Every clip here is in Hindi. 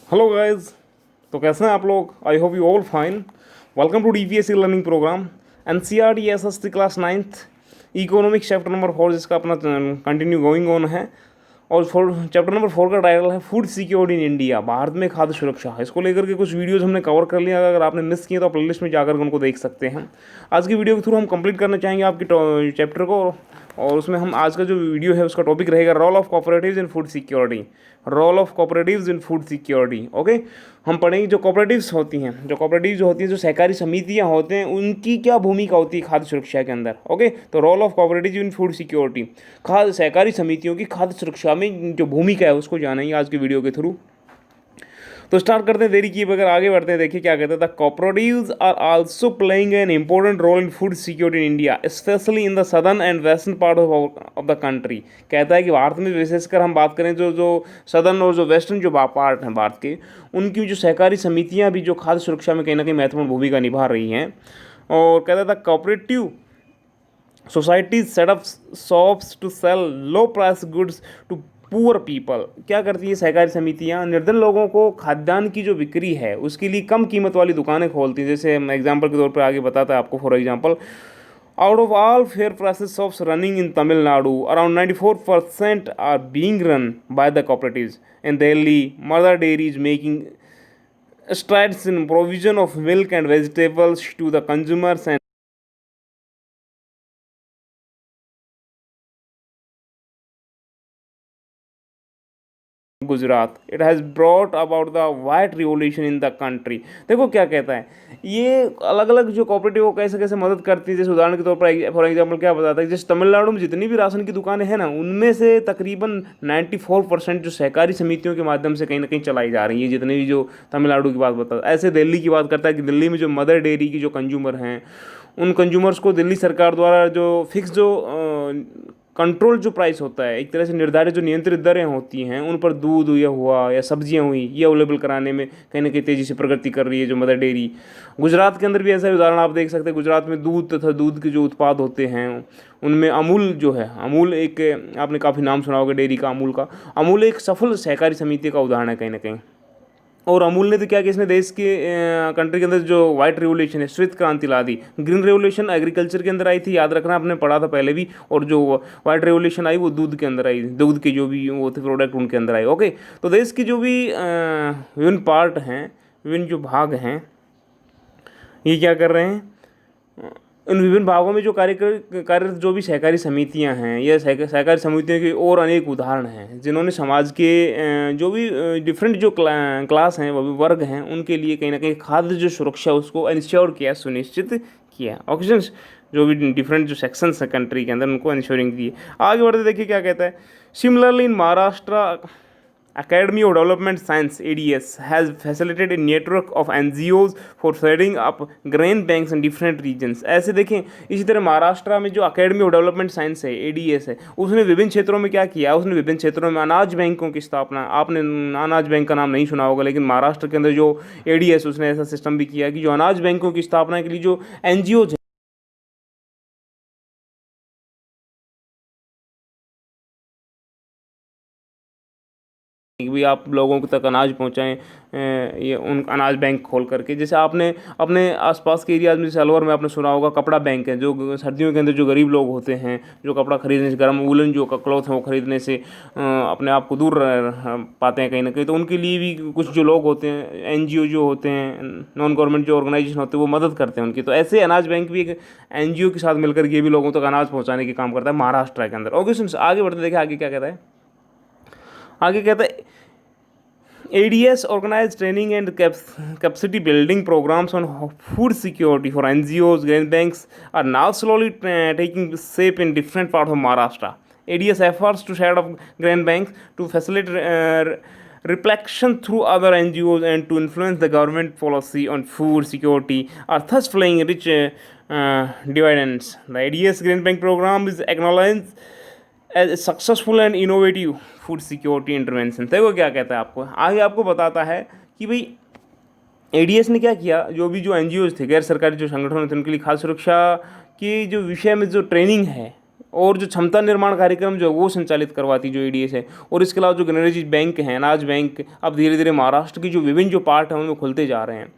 Hello guys. तो कैसे हैं आप लोग? I hope you all fine. Welcome to DPSC learning program NCERT SST class ninth economics chapter number 4 जिसका अपना कंटिन्यू गोइंग ऑन है। और चैप्टर नंबर 4 का टाइटल है food security in India, Bharat में खाद्य सुरक्षा। इसको लेकर के कुछ वीडियोस हमने कवर कर लिया। अगर आपने मिस किए तो प्लेलिस्ट में जाकर उनको देख सकते हैं। आज की वीडियो के थ्रू हम कंप्लीट करना चाहेंगे आपकी चैप्टर को। और उसमें हम आज का जो वीडियो है उसका टॉपिक रहेगा role of cooperatives in food security. Role of cooperatives in food security. Okay, हम पढ़ेंगे जो कोऑपरेटिव्स होती हैं, जो सहकारी समितियां होते हैं, उनकी क्या भूमिका होती है खाद्य सुरक्षा के अंदर। ओके, तो role of cooperative in food security, खाद्य सहकारी समितियों की खाद्य सुरक्षा में जो भूमिका है उसको जानेंगे आज की वीडियो के थ्रू। तो स्टार्ट करते हैं, देरी किए बगैर आगे बढ़ते हैं। देखिए क्या कहते हैं, the cooperatives are also playing an important role in food security in India specially in the southern and western part of the country. कहता है कि भारत में विशेषकर हम बात करें जो जो सदर्न और जो वेस्टर्न जो पार्ट हैं भारत के, उनकी जो सहकारी समितियाँ भी जो खाद्य सुरक्षा में कहीं ना कहीं महत्वपूर्ण भूमिका निभा रही हैं। और कहता था cooperative societies set up shops to sell low price goods to poor people. क्या करती है सहकारी समितियां? निर्धन लोगों को खाद्यान्न की जो बिक्री है उसके लिए कम कीमत वाली दुकानें खोलती हैं। जैसे मैं एग्जांपल के तौर पर आगे बताता है आपको। For example, out of all fair prices shops running in Tamil Nadu around 94% are being run by the cooperatives. In Delhi Mother Dairy is making strides in provision of milk and vegetables to the consumers and Gujarat. It has brought about the white revolution in the country. देखो क्या कहता है, ये अलग अलग जो कोऑपरेटिव को कैसे कैसे मदद करती है। जैसे उदाहरण के तौर पर फॉर एग्जांपल क्या बताता है, जैसे तमिलनाडु में जितनी भी राशन की दुकानें हैं ना, उनमें से तकरीबन 94% जो सहकारी समितियों के माध्यम से कहीं ना कहीं चलाई जा रही है। जितने भी जो तमिलनाडु की बात बताता है, ऐसे दिल्ली की बात करता है कि दिल्ली में जो मदर डेयरी की जो कंज्यूमर हैं, उन कंज्यूमर्स को दिल्ली सरकार द्वारा जो फिक्स जो कंट्रोल जो प्राइस होता है, एक तरह से निर्धारित जो नियंत्रित दरें होती हैं, उन पर दूध या हुआ या सब्जियां हुई, ये अवेलेबल कराने में कहीं ना कहीं तेज़ी से प्रगति कर रही है जो मदर डेयरी। गुजरात के अंदर भी ऐसा उदाहरण आप देख सकते हैं। गुजरात में दूध तथा दूध के जो उत्पाद होते हैं उनमें अमूल जो है, अमूल एक, आपने काफ़ी नाम सुना होगा डेयरी का, अमूल का। अमूल एक सफल सहकारी समिति का उदाहरण है कहीं ना कहीं। और अमूल ने तो क्या किया, इसने देश के कंट्री के अंदर जो वाइट रिवोल्यूशन है, श्वेत क्रांति ला दी। ग्रीन रिवोल्यूशन एग्रीकल्चर के अंदर आई थी, याद रखना, आपने पढ़ा था पहले भी। और जो वाइट रिवोल्यूशन आई वो दूध के अंदर आई, दूध के जो भी वो थे प्रोडक्ट उनके अंदर आए। ओके, तो देश की जो भी विभिन्न पार्ट हैं, विभिन्न जो भाग हैं, ये क्या कर रहे हैं, इन विभिन्न भागों में जो कार्यरत जो भी सहकारी समितियां हैं, या सहकारी समितियों के और अनेक उदाहरण हैं जिन्होंने समाज के जो भी डिफरेंट जो क्लास हैं, वो भी वर्ग हैं, उनके लिए कहीं ना कहीं खाद्य जो सुरक्षा उसको इंश्योर किया, सुनिश्चित किया। ऑक्सीजन जो भी डिफरेंट जो सेक्शंस हैं कंट्री के अंदर, उनको इंश्योरिंग की। आगे बढ़ते देखिए क्या कहता है। Similarly in Maharashtra Academy of Development Science ADS has facilitated a network of NGOs for setting up grain banks in different regions। ऐसे देखें, इसी तरह महाराष्ट्र में जो अकेडमी ऑफ डेवलपमेंट साइंस है, ADS है, उसने विभिन्न क्षेत्रों में क्या किया, उसने विभिन्न क्षेत्रों में अनाज बैंकों की स्थापना। आपने अनाज बैंक का नाम नहीं सुना होगा, लेकिन महाराष्ट्र के अंदर जो ADS, उसने ऐसा सिस्टम भी किया कि जो अनाज बैंकों की स्थापना के लिए जो NGOs भी आप लोगों तक अनाज पहुंचाएं, ये उन अनाज बैंक खोल करके। जैसे आपने अपने आसपास के एरियाज में, जैसे अलवर में आपने सुना होगा कपड़ा बैंक है, जो सर्दियों के अंदर जो गरीब लोग होते हैं, जो कपड़ा खरीदने से, गर्म वूलन जो क्लॉथ है वो खरीदने से अपने आप को दूर पाते हैं कहीं ना कहीं, तो उनके लिए भी कुछ जो लोग होते हैं, NGO जो होते हैं, नॉन गवर्नमेंट जो ऑर्गेनाइजेशन होते हैं, वो मदद करते हैं उनकी। तो ऐसे अनाज बैंक भी एक NGO के साथ मिलकर ये भी लोगों तक अनाज पहुँचाने के काम करता है महाराष्ट्र के अंदर। ओके सुन, आगे बढ़ते देखिए आगे क्या कहता है। आगे कहता है ADS organized training and capacity building programs on food security for NGOs. Grain banks are now slowly taking shape in different parts of Maharashtra. ADS efforts to set up grain banks to facilitate reflection through other NGOs and to influence the government policy on food security are thus playing rich dividends. The ADS Grain Bank program is acknowledged as successful and innovative food security intervention. देखो क्या कहता है आपको, आगे आपको बताता है कि भाई ADS ने क्या किया, जो भी जो NGOs थे, गैर सरकारी जो संगठन थे, उनके लिए खाद्य सुरक्षा की जो विषय में जो ट्रेनिंग है, और जो क्षमता निर्माण कार्यक्रम जो है वो संचालित करवाती जो एडीएस है। और इसके अलावा जो गणराज्य बैंक हैं, अनाज बैंक, अब धीरे धीरे महाराष्ट्र की जो विभिन्न जो पार्ट हैं उनमें खुलते जा रहे हैं।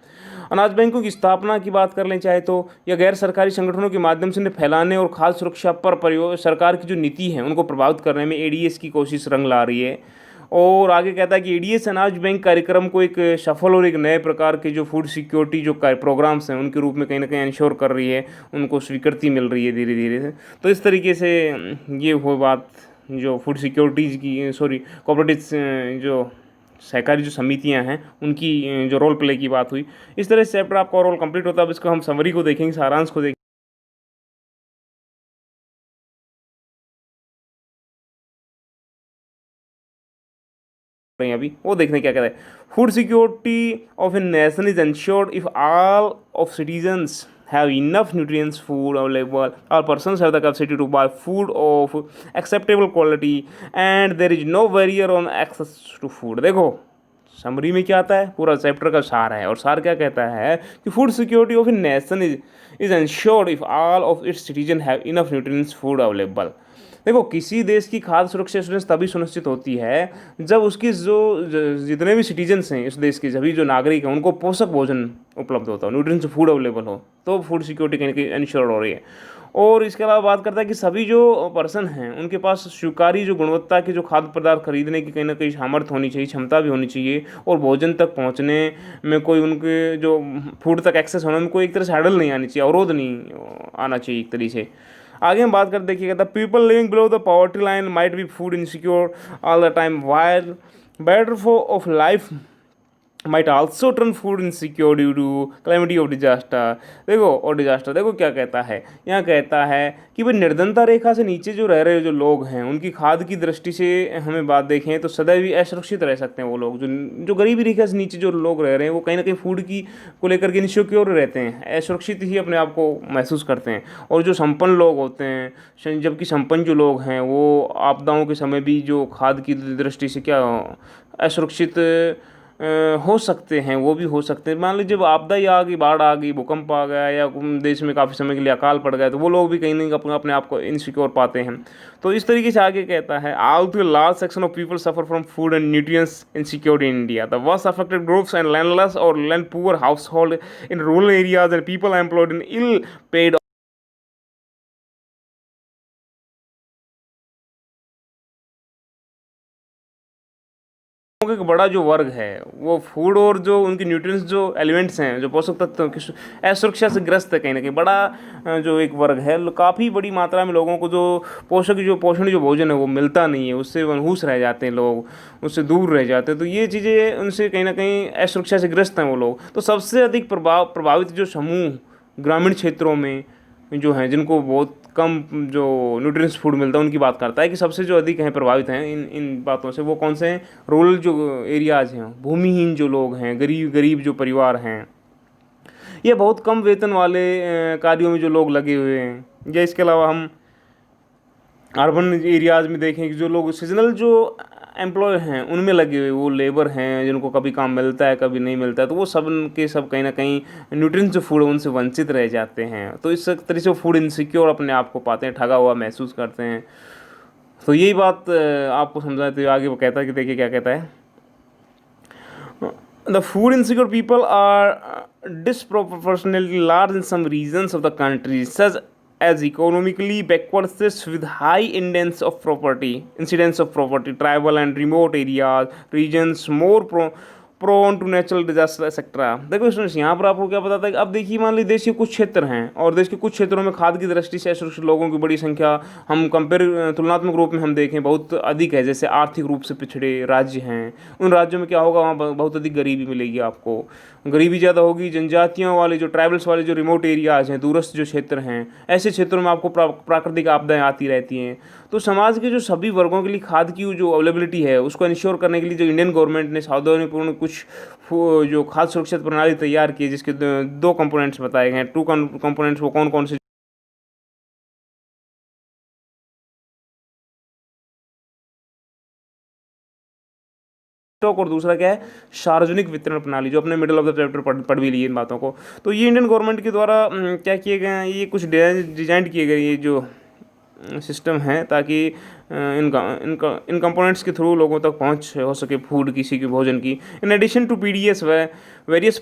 अनाज बैंकों की स्थापना की बात कर लें चाहे तो, या गैर सरकारी संगठनों के माध्यम से इन्हें फैलाने और खाद्य सुरक्षा पर प्रयोग सरकार की जो नीति है उनको प्रभावित करने में एडीएस की कोशिश रंग ला रही है। और आगे कहता है कि एडीएस अनाज बैंक कार्यक्रम को एक सफल और एक नए प्रकार के जो फूड सिक्योरिटी जो प्रोग्राम्स हैं उनके रूप में कहीं ना कहीं इंश्योर कर रही है, उनको स्वीकृति मिल रही है धीरे धीरे से। तो इस तरीके से ये वो बात जो फूड सिक्योरिटीज़ की, सॉरी, कोऑपरेटिव जो सहकारी जो समितियां हैं उनकी जो रोल प्ले की बात हुई। इस तरह से चैप्टर आपका रोल कंप्लीट होता है। अब इसको हम समरी को देखेंगे, सारांश को देखेंगे अभी वो देखने क्या कहता है। Food security of a nation is ensured if all of citizens have enough nutrients food available, all persons have the capacity to buy food of acceptable quality and there is no barrier on access to food। देखो समरी में क्या आता है, पूरा चैप्टर का सार है, और सार क्या कहता है कि food security of a nation is ensured if all of its citizens have enough nutrients food available। देखो किसी देश की खाद्य सुरक्षा तभी सुनिश्चित होती है जब उसकी जो जितने भी सिटीजन्स हैं इस देश के, सभी जो नागरिक हैं उनको पोषक भोजन उपलब्ध होता हो, न्यूट्रिएंट्स फूड अवेलेबल हो, तो फूड सिक्योरिटी कहीं ना कहीं इंश्योर हो रही है। और इसके अलावा बात करता है कि सभी जो पर्सन हैं उनके पास स्वीकारी जो गुणवत्ता के जो खाद्य पदार्थ खरीदने की कहीं ना कहीं सामर्थ्य होनी चाहिए, क्षमता भी होनी चाहिए, और भोजन तक पहुंचने में कोई उनके जो फूड तक एक्सेस होने में कोई एक तरह से हडल नहीं आनी चाहिए, अवरोध नहीं आना चाहिए एक तरीके से। आगे हम बात करते देखिएगा, the people living below the poverty line might be food insecure all the time while better for of life might also turn food insecure due to calamity of disaster। देखो और डिजास्टर, देखो क्या कहता है यहाँ, कहता है कि भाई निर्धनता रेखा से नीचे जो रह रहे जो लोग हैं उनकी खाद्य की दृष्टि से हमें बात देखें तो सदैव ही असुरक्षित रह सकते हैं। वो लोग जो गरीबी रेखा से नीचे जो लोग रह रहे हैं वो कहीं ना कहीं फूड की को लेकर के इनसिक्योर रहते हैं, असुरक्षित ही अपने आप को महसूस करते हैं। और जो संपन्न लोग होते हैं, जबकि संपन्न जो लोग हैं वो आपदाओं के समय भी जो खाद्य की दृष्टि से क्या असुरक्षित हो सकते हैं, वो भी हो सकते हैं। मान लीजिए जब आपदा ही आ गई, बाढ़ आ गई, भूकंप आ गया, या देश में काफ़ी समय के लिए अकाल पड़ गया, तो वो लोग भी कहीं ना कहीं अपने आप को इनसिक्योर पाते हैं। तो इस तरीके से आगे कहता है, although large section of people suffer from food and nutrients insecurity in India, the worst affected groups and landless और land poor household in rural areas and people employed in ill paid. एक बड़ा जो वर्ग है वो फूड और जो उनके न्यूट्रिएंट्स जो एलिमेंट्स हैं, जो पोषक तत्व की असुरक्षा से ग्रस्त है, कहीं ना कहीं बड़ा जो एक वर्ग है, काफ़ी बड़ी मात्रा में लोगों को जो पोषण जो भोजन है वो मिलता नहीं है, उससे मनहूस रह जाते हैं लोग, उससे दूर रह जाते हैं। तो ये चीज़ें उनसे कहीं ना कहीं असुरक्षा से ग्रस्त हैं वो लोग। तो सबसे अधिक प्रभावित जो समूह ग्रामीण क्षेत्रों में जो हैं, जिनको बहुत कम जो न्यूट्रिएंट्स फूड मिलता है, उनकी बात करता है कि सबसे जो अधिक हैं प्रभावित हैं इन बातों से, वो कौन से हैं? रूरल जो एरियाज़ हैं, भूमिहीन जो लोग हैं, गरीब जो परिवार हैं, ये बहुत कम वेतन वाले कार्यों में जो लोग लगे हुए हैं, या इसके अलावा हम अर्बन एरियाज़ में देखें कि जो लोग सीजनल जो एम्प्लॉय हैं उनमें लगे हुए, वो लेबर हैं जिनको कभी काम मिलता है कभी नहीं मिलता है, तो वो सब के सब कहीं ना कहीं न्यूट्रिएंट्स जो फूड है उनसे वंचित रह जाते हैं। तो इस तरह से फूड इनसिक्योर अपने आप को पाते हैं, ठगा हुआ महसूस करते हैं। तो यही बात आपको समझाते हुए आगे वो कहता है कि देखिए क्या कहता है, the food insecure people are disproportionately large in some regions of the country, such as economically backward states with high incidence of property, tribal and remote areas, regions more prone to natural disaster etcetera. देखो स्टूडेंट्स, यहाँ पर आपको क्या बताता है कि अब देखिए मान लीजिए देश के कुछ क्षेत्र हैं और देश के कुछ क्षेत्रों में खाद्य की दृष्टि से असुरक्षित लोगों की बड़ी संख्या हम तुलनात्मक रूप में हम देखें बहुत अधिक है। जैसे आर्थिक रूप से पिछड़े राज्य हैं, उन राज्यों में क्या होगा, वहाँ बहुत अधिक गरीबी मिलेगी आपको, गरीबी ज़्यादा होगी। जनजातियों वाले जो ट्राइबल्स वाले जो रिमोट एरियाज़ हैं, दूरस्थ जो क्षेत्र हैं, ऐसे क्षेत्रों में आपको प्राकृतिक आपदाएं आती रहती हैं। तो समाज के जो सभी वर्गों के लिए खाद्य की जो अवेलेबिलिटी है उसको इंश्योर करने के लिए जो इंडियन गवर्नमेंट ने सावधानीपूर्ण कुछ जो खाद्य सुरक्षा प्रणाली तैयार की है, जिसके दो कंपोनेंट्स बताए गए हैं। टू कंपोनेंट्स वो कौन कौन से स्टॉक, और दूसरा क्या है, सार्वजनिक वितरण प्रणाली, जो अपने मिडिल ऑफ द चैप्टर पढ़ भी लिए इन बातों को। तो ये इंडियन गवर्नमेंट के द्वारा क्या किए गए हैं, ये कुछ डिजाइन किए गए ये जो सिस्टम है ताकि इन कंपोनेंट्स के थ्रू लोगों तक पहुंच हो सके फूड किसी के भोजन की। In addition to PDS various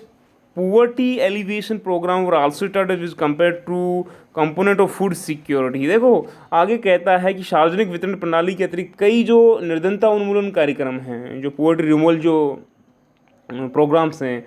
poverty alleviation program were also started with compared to component of food security। देखो आगे कहता है कि सार्वजनिक वितरण प्रणाली के अतिरिक्त कई जो निर्धनता उन्मूलन कार्यक्रम हैं, जो पोवर्टी रिमूवल जो प्रोग्राम्स हैं,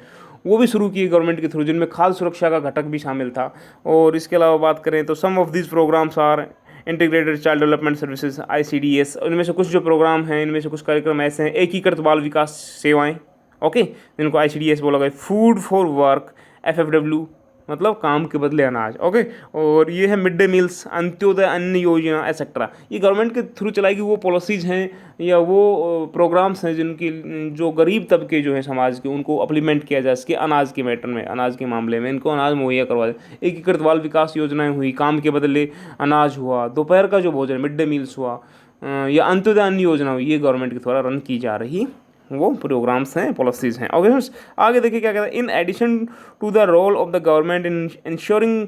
वो भी शुरू किए गवर्नमेंट के थ्रू, जिनमें खाद्य सुरक्षा का घटक भी शामिल था। और इसके अलावा बात करें तो some of this programmes are integrated child development services ICDS। इनमें से कुछ जो प्रोग्राम हैं, इनमें से कुछ कार्यक्रम ऐसे हैं, एकीकृत बाल विकास सेवाएं, ओके, जिनको ICDS बोला गया, फूड फॉर वर्क FFW, मतलब काम के बदले अनाज, ओके। और ये है मिड डे मील्स, अंत्योदय अन्न योजना एसेट्रा। ये गवर्नमेंट के थ्रू चलाई गई वो पॉलिसीज़ हैं या वो प्रोग्राम्स हैं जिनकी जो गरीब तबके जो हैं समाज के, उनको अप्लीमेंट किया जा सके अनाज के मैटर में, अनाज के मामले में इनको अनाज मुहैया करवा दे। एकीकृत बाल विकास योजनाएँ हुई, काम के बदले अनाज हुआ, दोपहर का जो भोजन मिड डे मील्स हुआ, या अंत्योदय अन्न योजना हुई, ये गवर्नमेंट के द्वारा रन की जा रही वो प्रोग्राम्स हैं, पॉलिसीज़ हैं। ओके फ्रेंड्स, आगे देखिए क्या कहता है। In addition to the role of the government in ensuring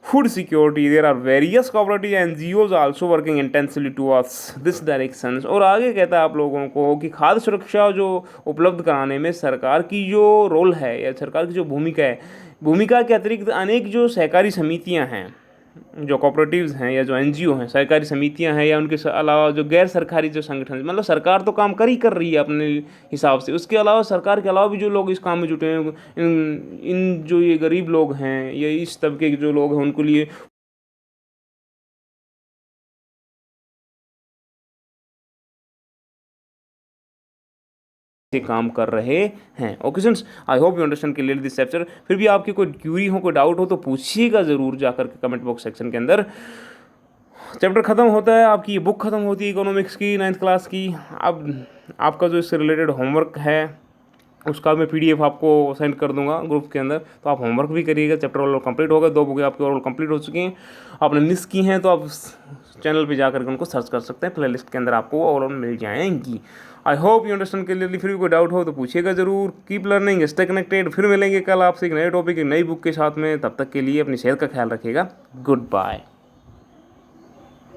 food security there are various cooperative NGOs also working intensively towards this direction. और आगे कहता है आप लोगों को कि खाद्य सुरक्षा जो उपलब्ध कराने में सरकार की जो रोल है या सरकार की जो भूमिका है, भूमिका के अतिरिक्त अनेक जो सहकारी समितियाँ हैं, जो कोऑपरेटिव्स हैं या जो NGO हैं, सहकारी समितियां हैं, या उनके अलावा जो गैर सरकारी जो संगठन, मतलब सरकार तो काम कर रही है अपने हिसाब से, उसके अलावा सरकार के अलावा भी जो लोग इस काम में जुटे हैं, इन जो ये गरीब लोग हैं या इस तबके के जो लोग हैं, उनके लिए काम कर रहे हैं। Okay students, I hope you understand clearly this chapter. फिर भी आपकी कोई क्यूरी हो, कोई डाउट हो तो पूछिएगा ज़रूर जाकर के कमेंट बॉक्स सेक्शन के अंदर। चैप्टर ख़त्म होता है, आपकी ये बुक ख़त्म होती है इकोनॉमिक्स की 9th क्लास की। अब आपका जो इससे रिलेटेड होमवर्क है उसका मैं PDF आपको सेंड कर दूंगा ग्रुप के अंदर, तो आप होमवर्क भी करिएगा। चैप्टर ऑल कंप्लीट होगा, 2 बुकें आपकी ऑल कंप्लीट हो चुकी हैं। आपने मिस की हैं तो आप चैनल पे जाकर के उनको सर्च कर सकते हैं, प्लेलिस्ट के अंदर आपको ऑल मिल जाएंगी। आई होप यू अंडरस्टैंड क्लियरली। फिर भी कोई डाउट हो तो पूछिएगा ज़रूर। Keep learning, stay connected. फिर मिलेंगे कल आपसे एक नए टॉपिक, एक नई बुक के साथ में। तब तक के लिए अपनी सेहत का ख्याल रखिएगा। Good bye.